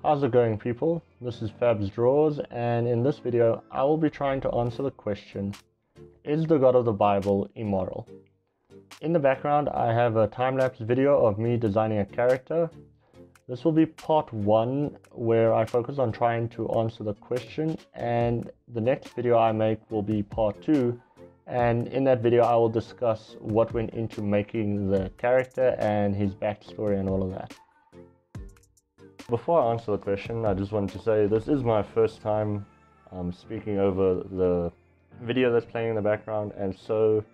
How's it going, people? This is Fabz Drawz, and in this video I will be trying to answer the question, is the God of the Bible immoral? In the background I have a time-lapse video of me designing a character. This will be part 1 where I focus on trying to answer the question, and the next video I make will be part 2, and in that video I will discuss what went into making the character and his backstory and all of that. Before I answer the question, I just wanted to say this is my first time speaking over the video that's playing in the background, and so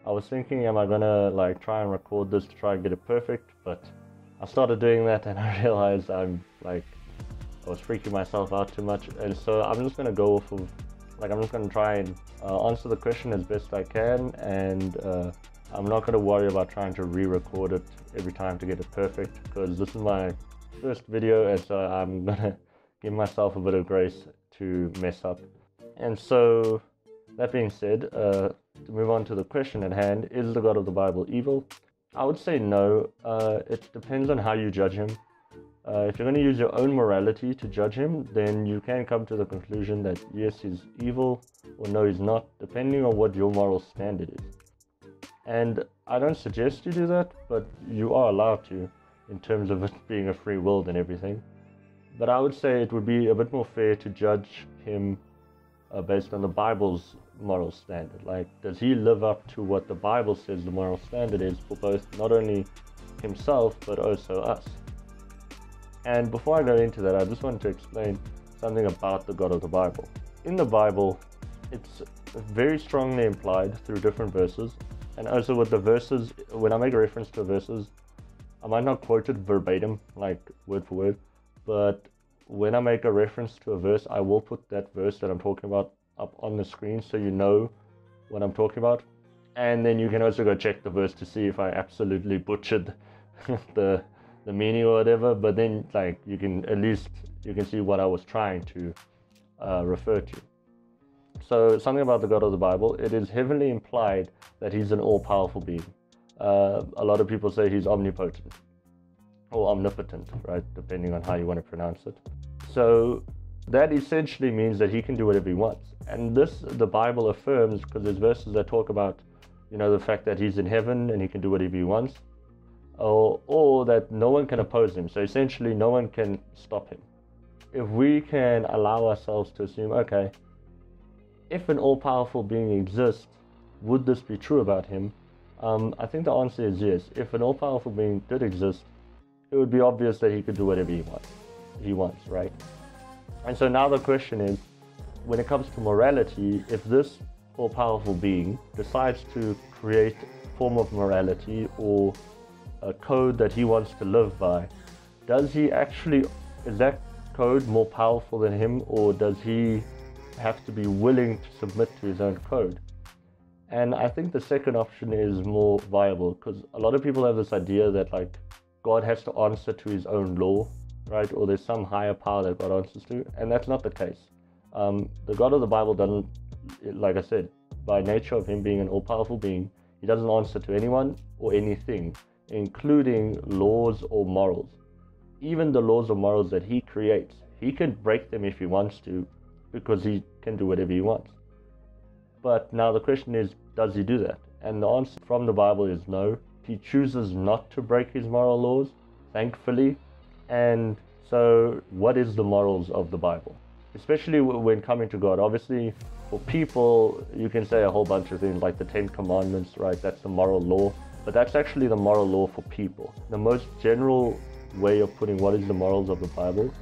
I was thinking, am I gonna try and record this to try and get it perfect? But I started doing that and I realized I was freaking myself out too much, and so I'm just gonna go off of I'm just gonna try and answer the question as best I can, and I'm not gonna worry about trying to re-record it every time to get it perfect, because this is my first video, and so I'm gonna give myself a bit of grace to mess up. And so that being said, to move on to the question at hand, is the God of the Bible evil? I would say no. It depends on how you judge him. If you're going to use your own morality to judge him, then you can come to the conclusion that yes, he's evil, or no, he's not, depending on what your moral standard is. And I don't suggest you do that, but you are allowed to, in terms of it being a free will and everything. But I would say it would be a bit more fair to judge him based on the Bible's moral standard. Does he live up to what the Bible says the moral standard is for both not only himself but also us? And before I go into that, I just wanted to explain something about the God of the Bible. In the Bible, it's very strongly implied through different verses, and also with the verses, when I make a reference to verses, I might not quote it verbatim, word for word, but when I make a reference to a verse, I will put that verse that I'm talking about up on the screen so you know what I'm talking about. And then you can also go check the verse to see if I absolutely butchered the meaning or whatever, but then you can at least see what I was trying to refer to. So something about the God of the Bible, it is heavily implied that he's an all-powerful being. A lot of people say he's omnipotent or omnipotent, right, depending on how you want to pronounce it. So that essentially means that he can do whatever he wants, and this the Bible affirms, because there's verses that talk about the fact that he's in heaven and he can do whatever he wants, or that no one can oppose him, so essentially no one can stop him. If we can allow ourselves to assume, okay, if an all-powerful being exists, would this be true about him? I think the answer is yes. If an all-powerful being did exist, it would be obvious that he could do whatever he wants, right? And so now the question is, when it comes to morality, if this all-powerful being decides to create a form of morality or a code that he wants to live by, is that code more powerful than him, or does he have to be willing to submit to his own code? And I think the second option is more viable, because a lot of people have this idea that God has to answer to his own law, right? Or there's some higher power that God answers to, and that's not the case. The God of the Bible doesn't, like I said, by nature of him being an all-powerful being, he doesn't answer to anyone or anything, including laws or morals. Even the laws or morals that he creates, he can break them if he wants to, because he can do whatever he wants. But now the question is, does he do that? And the answer from the Bible is no. He chooses not to break his moral laws, thankfully. And so what is the morals of the Bible? Especially when coming to God. Obviously, for people, you can say a whole bunch of things like the 10 Commandments, right? That's the moral law. But that's actually the moral law for people. The most general way of putting what is the morals of the Bible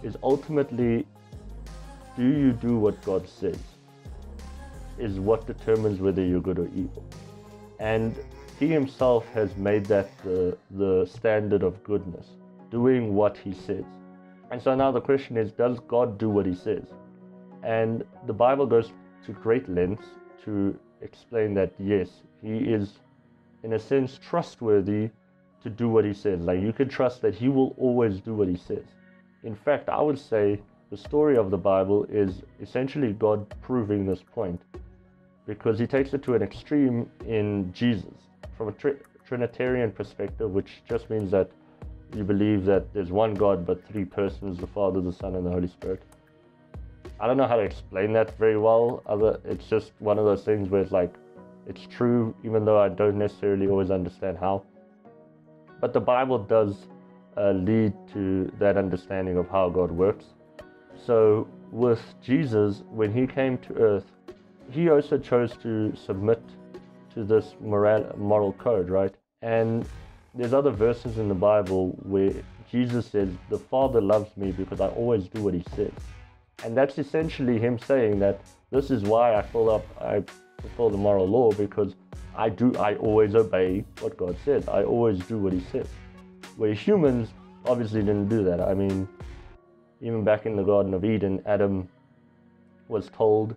is ultimately, do you do what God says? Is what determines whether you're good or evil. And he himself has made that the standard of goodness, doing what he says. And so now the question is, does God do what he says? And the Bible goes to great lengths to explain that yes, he is in a sense trustworthy to do what he says. You can trust that he will always do what he says. In fact, I would say the story of the Bible is essentially God proving this point, because he takes it to an extreme in Jesus. From a Trinitarian perspective, which just means that you believe that there's one God but three persons, the Father, the Son, and the Holy Spirit. I don't know how to explain that very well. It's just one of those things where it's like, it's true, even though I don't necessarily always understand how. But the Bible does lead to that understanding of how God works. So with Jesus, when he came to earth, he also chose to submit to this moral code, right? And there's other verses in the Bible where Jesus says, the Father loves me because I always do what he says. And that's essentially him saying that this is why I fulfill the moral law, because I always obey what God says. I always do what he says. Where humans obviously didn't do that. I mean, even back in the Garden of Eden, Adam was told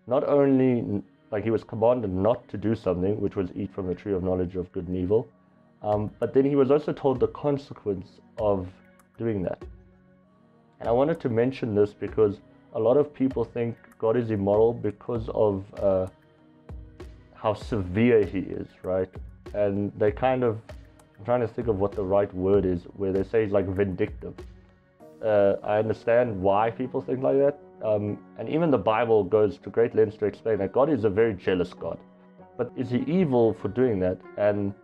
not only, like he was commanded not to do something, which was eat from the tree of knowledge of good and evil, but then he was also told the consequence of doing that. And I wanted to mention this because a lot of people think God is immoral because of how severe he is, right? And they kind of, I'm trying to think of what the right word is, where they say he's like vindictive. I understand why people think like that. And even the Bible goes to great lengths to explain that God is a very jealous God. But is he evil for doing that? And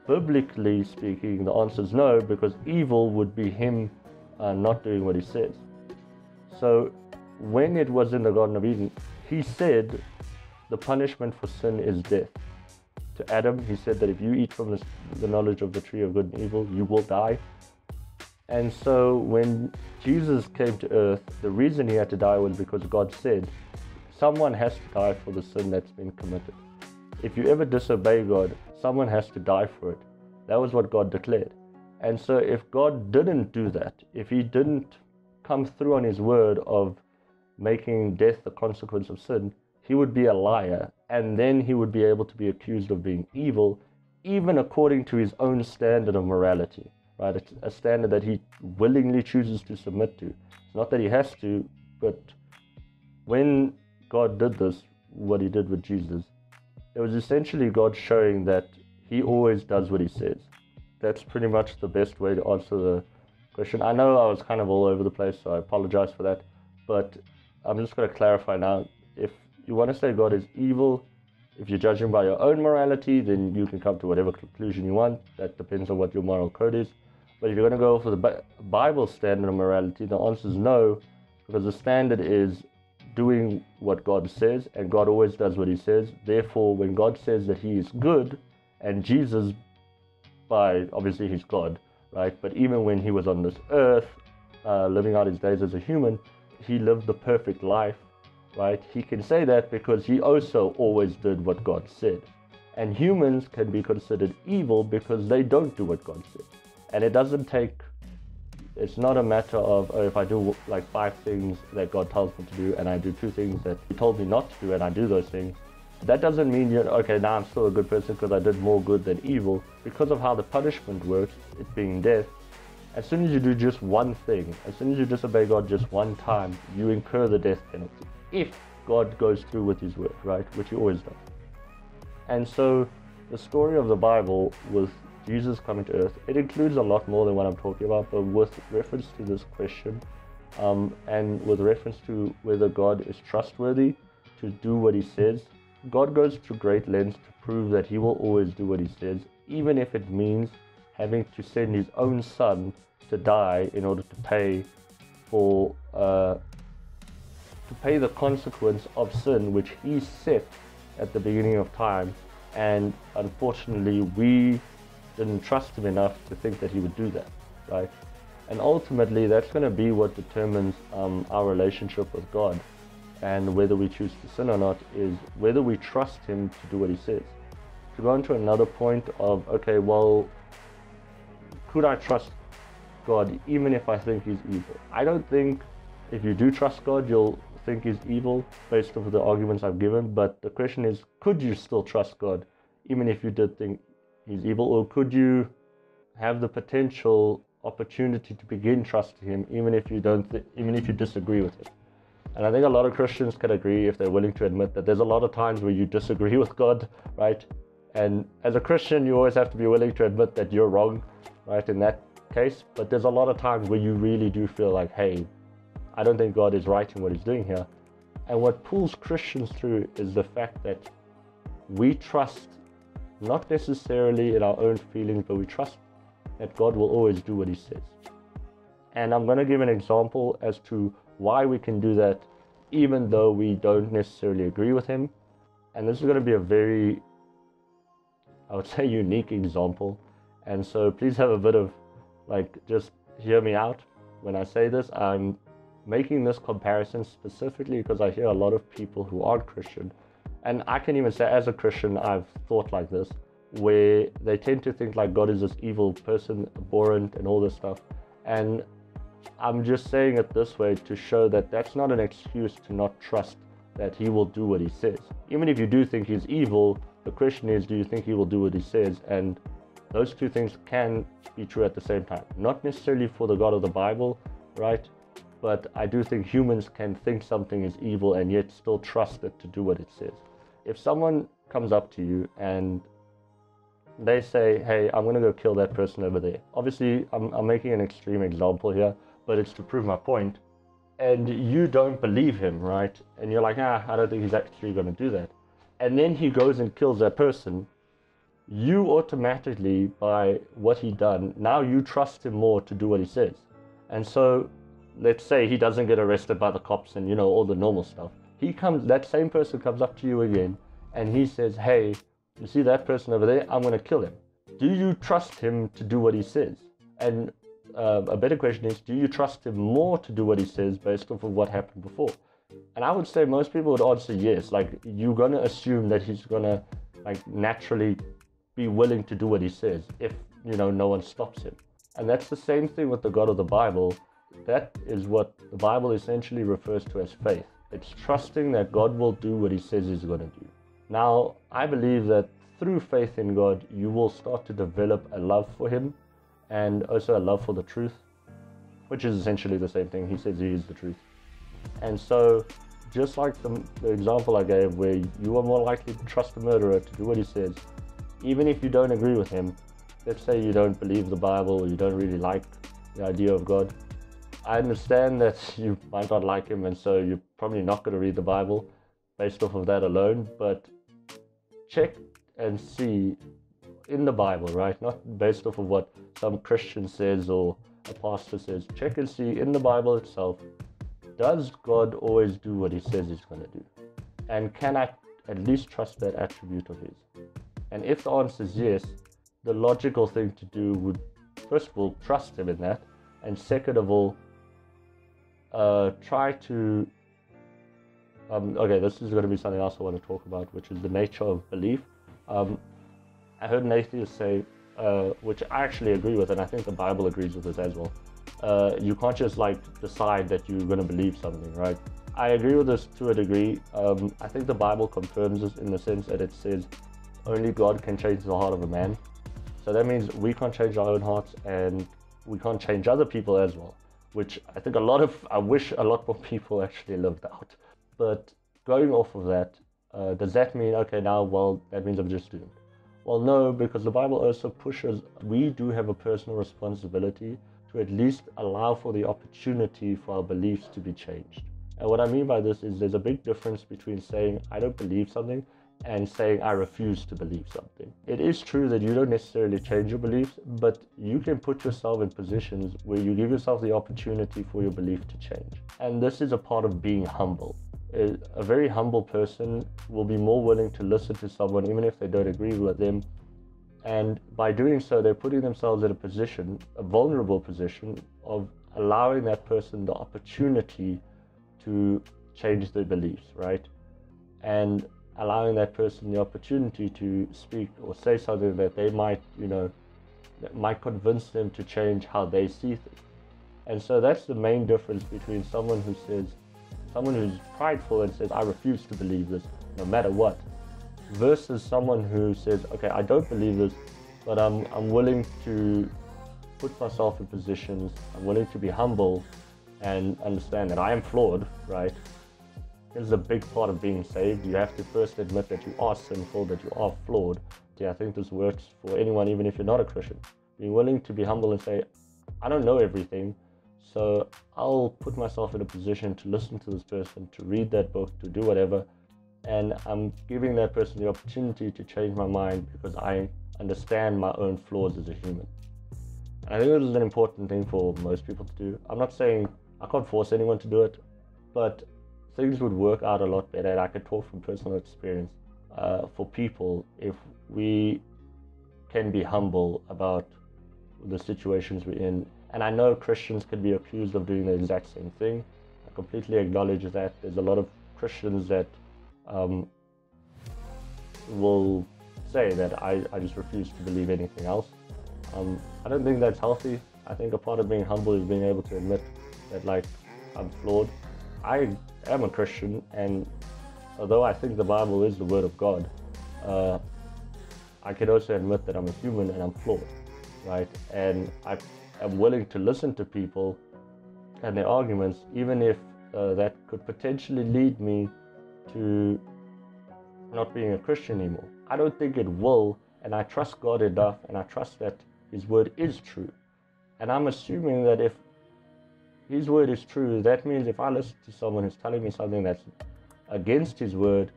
biblically speaking, the answer is no, because evil would be him not doing what he says. So when it was in the Garden of Eden, he said the punishment for sin is death. To Adam, he said that if you eat from the knowledge of the tree of good and evil, you will die. And so when Jesus came to earth, the reason he had to die was because God said, someone has to die for the sin that's been committed. If you ever disobey God, someone has to die for it. That was what God declared. And so if God didn't do that, if he didn't come through on his word of making death the consequence of sin, he would be a liar, and then he would be able to be accused of being evil, even according to his own standard of morality, right? It's a standard that he willingly chooses to submit to. It's not that he has to, but when God did this, what he did with Jesus, it was essentially God showing that he always does what he says. That's pretty much the best way to answer the question. I know I was kind of all over the place, so I apologize for that. But I'm just going to clarify now. If you want to say God is evil, if you're judging by your own morality, then you can come to whatever conclusion you want. That depends on what your moral code is. But if you're going to go for the Bible standard of morality, the answer is no, because the standard is doing what God says, and God always does what he says. Therefore, when God says that he is good, and Jesus, obviously he's God, right? But even when he was on this earth, living out his days as a human, he lived the perfect life, right? He can say that because he also always did what God said. And humans can be considered evil because they don't do what God said. And it doesn't take, it's not a matter of, oh, if I do like 5 things that God tells me to do and I do 2 things that he told me not to do and I do those things, that doesn't mean you're, okay, now I'm still a good person because I did more good than evil. Because of how the punishment works, it being death, as soon as you do just one thing, as soon as you disobey God just one time, you incur the death penalty. If God goes through with his word, right? Which he always does. And so the story of the Bible with Jesus coming to earth, it includes a lot more than what I'm talking about, but with reference to this question, and with reference to whether God is trustworthy to do what he says, God goes to great lengths to prove that he will always do what he says, even if it means having to send his own son to die in order to pay for the consequence of sin, which he set at the beginning of time. And unfortunately, we didn't trust him enough to think that he would do that, right? And ultimately, that's going to be what determines our relationship with God, and whether we choose to sin or not is whether we trust him to do what he says. To go on to another point of, okay, well, could I trust God even if I think he's evil? I don't think if you do trust God, you'll think he's evil based off of the arguments I've given. But the question is, could you still trust God even if you did think he's evil? Or could you have the potential opportunity to begin trusting him even if you disagree with him? And I think a lot of Christians can agree, if they're willing to admit, that there's a lot of times where you disagree with God, right? And as a Christian, you always have to be willing to admit that you're wrong, right? And that case, but there's a lot of times where you really do feel like, hey, I don't think God is right in what he's doing here. And what pulls Christians through is the fact that we trust not necessarily in our own feelings, but we trust that God will always do what he says. And I'm going to give an example as to why we can do that even though we don't necessarily agree with him. And this is going to be a very, I would say, unique example. And so please have a bit of, just hear me out when I say this. I'm making this comparison specifically because I hear a lot of people who aren't Christian, and I can even say as a Christian, I've thought like this, where they tend to think like God is this evil person, abhorrent and all this stuff. And I'm just saying it this way to show that that's not an excuse to not trust that he will do what he says. Even if you do think he's evil, the question is, do you think he will do what he says? And those two things can be true at the same time. Not necessarily for the God of the Bible, right? But I do think humans can think something is evil and yet still trust it to do what it says. If someone comes up to you and they say, hey, I'm going to go kill that person over there. Obviously, I'm making an extreme example here, but it's to prove my point. And you don't believe him, right? And you're like, I don't think he's actually going to do that. And then he goes and kills that person. You automatically, by what he done, now you trust him more to do what he says. And so, let's say he doesn't get arrested by the cops and, all the normal stuff. That same person comes up to you again and he says, hey, you see that person over there? I'm going to kill him. Do you trust him to do what he says? And a better question is, do you trust him more to do what he says based off of what happened before? And I would say most people would answer yes. You're going to assume that he's going to naturally be willing to do what he says if, no one stops him. And that's the same thing with the God of the Bible. That is what the Bible essentially refers to as faith. It's trusting that God will do what he says he's going to do. Now, I believe that through faith in God, you will start to develop a love for him and also a love for the truth, which is essentially the same thing. He says he is the truth. And so, just like the example I gave where you are more likely to trust a murderer to do what he says, even if you don't agree with him, let's say you don't believe the Bible or you don't really like the idea of God, I understand that you might not like him, and so you're probably not going to read the Bible based off of that alone, but check and see in the Bible, right? Not based off of what some Christian says or a pastor says. Check and see in the Bible itself, does God always do what he says he's going to do? And can I at least trust that attribute of his? And if the answer is yes, the logical thing to do would, first of all, trust him in that, and second of all, try to, okay, this is going to be something else I want to talk about, which is the nature of belief. I heard an atheist say, which I actually agree with, and I think the Bible agrees with this as well. You can't just decide that you're going to believe something, right? I agree with this to a degree. I think the Bible confirms this in the sense that it says only God can change the heart of a man. So that means we can't change our own hearts and we can't change other people as well, which I think I wish a lot more people actually lived out. But going off of that, does that mean, okay, now, well, that means I'm just doomed? Well, no, because the Bible also pushes, we do have a personal responsibility to at least allow for the opportunity for our beliefs to be changed. And what I mean by this is there's a big difference between saying, I don't believe something, and saying, I refuse to believe something. It is true that you don't necessarily change your beliefs, but you can put yourself in positions where you give yourself the opportunity for your belief to change. And this is a part of being humble. A very humble person will be more willing to listen to someone even if they don't agree with them. And by doing so, they're putting themselves in a position, a vulnerable position, of allowing that person the opportunity to change their beliefs, right? And allowing that person the opportunity to speak or say something that they might, that might convince them to change how they see things. And so that's the main difference between someone who's prideful and says, I refuse to believe this no matter what, versus someone who says, okay, I don't believe this, but I'm willing to put myself in positions, I'm willing to be humble and understand that I am flawed, right? This is a big part of being saved. You have to first admit that you are sinful, that you are flawed. Yeah, I think this works for anyone, even if you're not a Christian. Being willing to be humble and say, I don't know everything, so I'll put myself in a position to listen to this person, to read that book, to do whatever, and I'm giving that person the opportunity to change my mind because I understand my own flaws as a human. And I think this is an important thing for most people to do. I'm not saying I can't force anyone to do it, but things would work out a lot better, and I could talk from personal experience for people if we can be humble about the situations we're in. And I know Christians can be accused of doing the exact same thing. I completely acknowledge that. There's a lot of Christians that will say that I just refuse to believe anything else. I don't think that's healthy. I think a part of being humble is being able to admit that, like, I'm flawed. I am a Christian, and although I think the Bible is the Word of God, I can also admit that I'm a human and I'm flawed, right? And I am willing to listen to people and their arguments, even if that could potentially lead me to not being a Christian anymore. I don't think it will, and I trust God enough, and I trust that His Word is true. And I'm assuming that if His Word is true, that means if I listen to someone who's telling me something that's against His Word,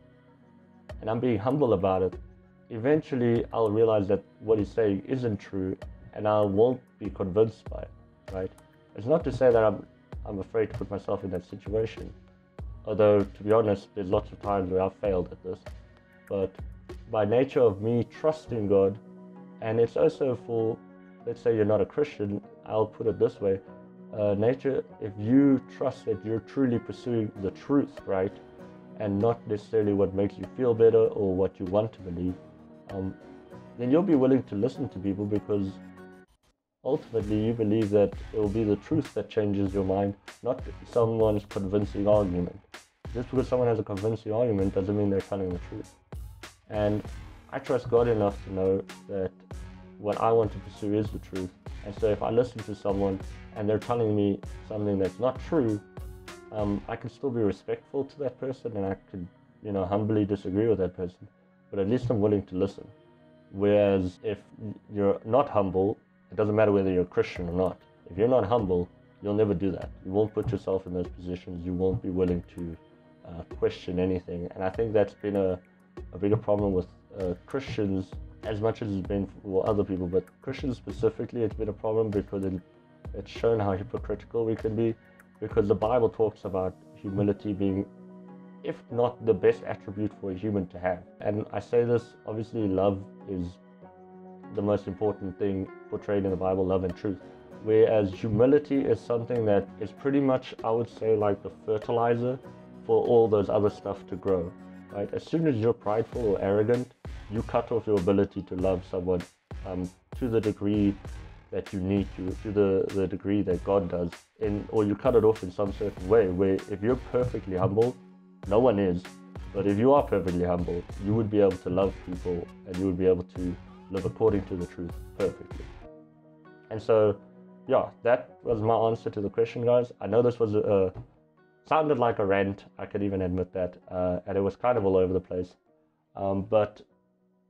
and I'm being humble about it, eventually I'll realize that what He's saying isn't true, and I won't be convinced by it, right? It's not to say that I'm afraid to put myself in that situation, although, to be honest, there's lots of times where I've failed at this. But by nature of me trusting God, and it's also for, let's say you're not a Christian, I'll put it this way, nature, if you trust that you're truly pursuing the truth, right, and not necessarily what makes you feel better or what you want to believe, then you'll be willing to listen to people because ultimately you believe that it will be the truth that changes your mind, not someone's convincing argument. Just because someone has a convincing argument doesn't mean they're telling the truth. And I trust God enough to know that what I want to pursue is the truth. And so if I listen to someone and they're telling me something that's not true, I can still be respectful to that person, and I could, humbly disagree with that person, but at least I'm willing to listen. Whereas if you're not humble, it doesn't matter whether you're a Christian or not. If you're not humble, you'll never do that. You won't put yourself in those positions. You won't be willing to question anything. And I think that's been a bigger problem with Christians, as much as it's been for other people, but Christians specifically, it's been a problem because it's shown how hypocritical we can be, because the Bible talks about humility being, if not the best attribute for a human to have. And I say this, obviously love is the most important thing portrayed in the Bible, love and truth. Whereas humility is something that is pretty much, I would say, like the fertilizer for all those other stuff to grow, right? As soon as you're prideful or arrogant, you cut off your ability to love someone to the degree that you need to the degree that God does, or you cut it off in some certain way, where if you're perfectly humble, no one is, but if you are perfectly humble, you would be able to love people and you would be able to live according to the truth perfectly. And so, yeah, that was my answer to the question, guys. I know this was sounded like a rant, I can even admit that, and it was kind of all over the place, but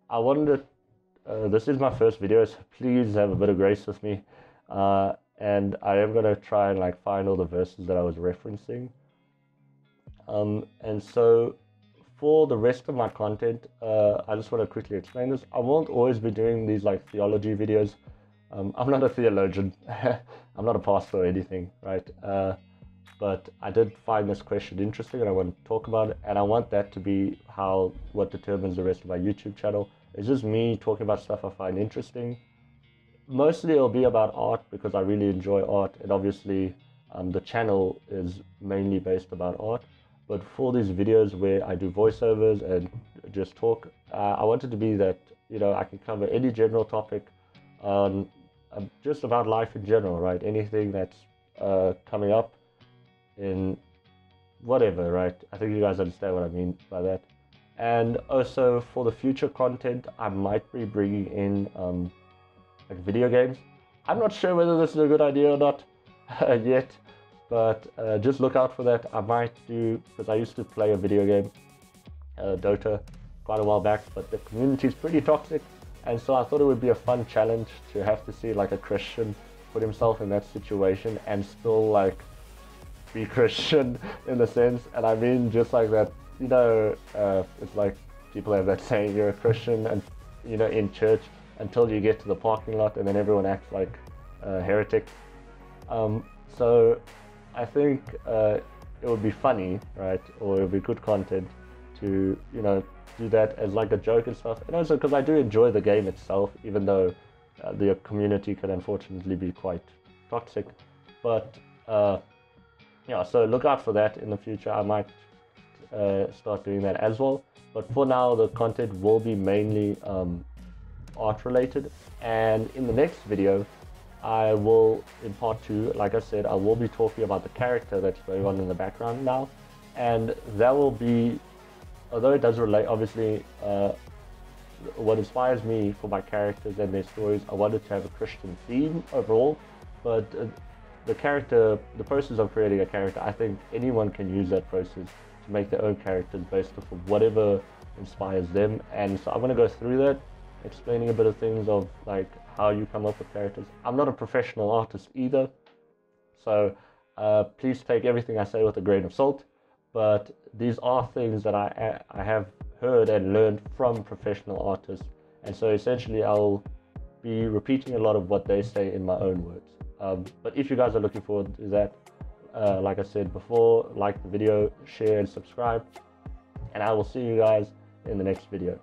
I wanted to, this is my first video, so please have a bit of grace with me, and I am going to try and find all the verses that I was referencing, and so for the rest of my content, I just want to quickly explain this. I won't always be doing these theology videos. I'm not a theologian, I'm not a pastor or anything, right? But I did find this question interesting and I want to talk about it, and I want that to be what determines the rest of my YouTube channel. It's just me talking about stuff I find interesting. Mostly it'll be about art because I really enjoy art, and obviously the channel is mainly based about art. But for these videos where I do voiceovers and just talk, I want it to be that, I can cover any general topic, just about life in general, right? Anything that's coming up in whatever, right? I think you guys understand what I mean by that. And also for the future content, I might be bringing in video games. I'm not sure whether this is a good idea or not yet, but just look out for that. I might do, because I used to play a video game, Dota, quite a while back, but the community is pretty toxic, and so I thought it would be a fun challenge to have to see a Christian put himself in that situation and still like be Christian in a sense. And I mean just like that, you know, it's like people have that saying, you're a Christian and, you know, in church until you get to the parking lot, and then everyone acts like a heretic. So I think it would be funny, right, or it would be good content to, you know, do that as like a joke and stuff. And also because I do enjoy the game itself, even though the community can unfortunately be quite toxic. But yeah, so look out for that in the future. I might start doing that as well. But for now, the content will be mainly art related. And in the next video, I will, in part 2, like I said, I will be talking about the character that's going on in the background now. And that will be, although it does relate, obviously, what inspires me for my characters and their stories, I wanted to have a Christian theme overall. But the process of creating a character, I think anyone can use that process to make their own characters based off of whatever inspires them. And so I'm going to go through that, explaining a bit of things of like how you come up with characters. I'm not a professional artist either, so please take everything I say with a grain of salt, but these are things that I have heard and learned from professional artists, and so essentially I'll be repeating a lot of what they say in my own words. But if you guys are looking forward to that, like I said before, like the video, share and subscribe, and I will see you guys in the next video.